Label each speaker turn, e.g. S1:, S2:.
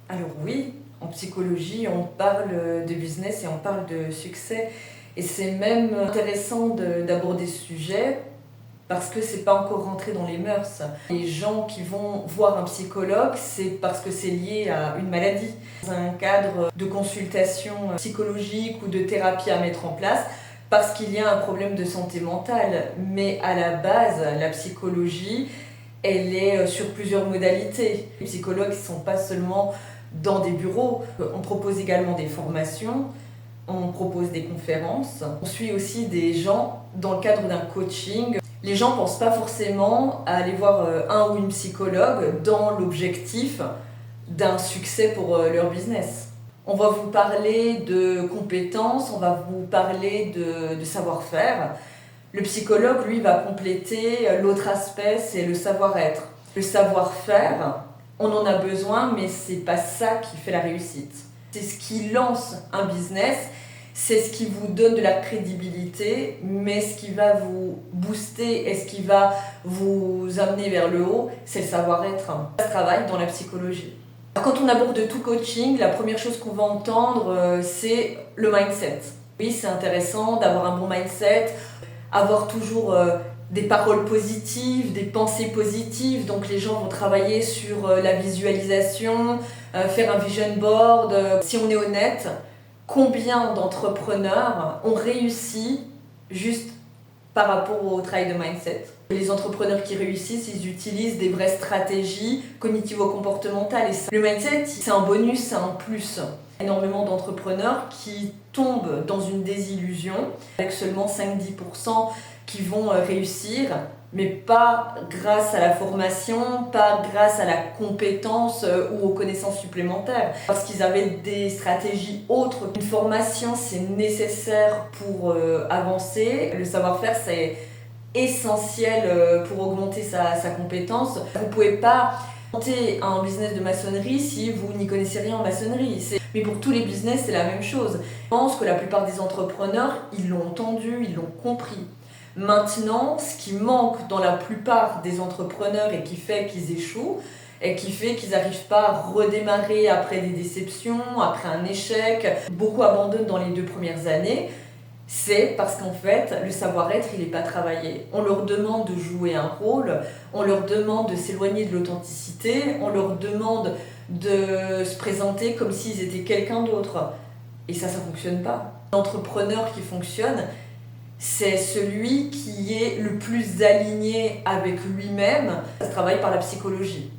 S1: Alors oui, en psychologie, on parle de business et on parle de succès. Et c'est même intéressant d'aborder ce sujet parce que c'est pas encore rentré dans les mœurs. Les gens qui vont voir un psychologue, c'est parce que c'est lié à une maladie. Dans un cadre de consultation psychologique ou de thérapie à mettre en place, parce qu'il y a un problème de santé mentale. Mais à la base, la psychologie, elle est sur plusieurs modalités. Les psychologues ne sont pas seulement dans des bureaux, on propose également des formations, on propose des conférences, on suit aussi des gens dans le cadre d'un coaching. Les gens ne pensent pas forcément à aller voir un ou une psychologue dans l'objectif d'un succès pour leur business. On va vous parler de compétences, on va vous parler de savoir-faire. Le psychologue, lui, va compléter l'autre aspect, c'est le savoir-être. Le savoir-faire, on en a besoin, mais c'est pas ça qui fait la réussite. C'est ce qui lance un business, c'est ce qui vous donne de la crédibilité, mais ce qui va vous booster et ce qui va vous amener vers le haut, c'est le savoir-être. Ça travaille dans la psychologie. Quand on aborde tout coaching, la première chose qu'on va entendre, c'est le mindset. Oui, c'est intéressant d'avoir un bon mindset, avoir toujours des paroles positives, des pensées positives. Donc les gens vont travailler sur la visualisation, faire un vision board. Si on est honnête, combien d'entrepreneurs ont réussi juste par rapport au travail de mindset? Les entrepreneurs qui réussissent, ils utilisent des vraies stratégies cognitivo-comportementales. Et le mindset, c'est un bonus, c'est un plus. Énormément d'entrepreneurs qui tombent dans une désillusion, avec seulement 5-10% qui vont réussir, mais pas grâce à la formation, pas grâce à la compétence ou aux connaissances supplémentaires, parce qu'ils avaient des stratégies autres. Une formation, c'est nécessaire pour avancer. Le savoir-faire, c'est essentiel pour augmenter sa compétence. Vous ne pouvez pas monter un business de maçonnerie si vous n'y connaissez rien en maçonnerie. Mais pour tous les business, c'est la même chose. Je pense que la plupart des entrepreneurs, ils l'ont entendu, ils l'ont compris. Maintenant, ce qui manque dans la plupart des entrepreneurs et qui fait qu'ils échouent, et qui fait qu'ils n'arrivent pas à redémarrer après des déceptions, après un échec, beaucoup abandonnent dans les 2 premières années, c'est parce qu'en fait, le savoir-être, il n'est pas travaillé. On leur demande de jouer un rôle, on leur demande de s'éloigner de l'authenticité, on leur demande de se présenter comme s'ils étaient quelqu'un d'autre. Et ça ne fonctionne pas. L'entrepreneur qui fonctionne, c'est celui qui est le plus aligné avec lui-même. Ça se travaille par la psychologie.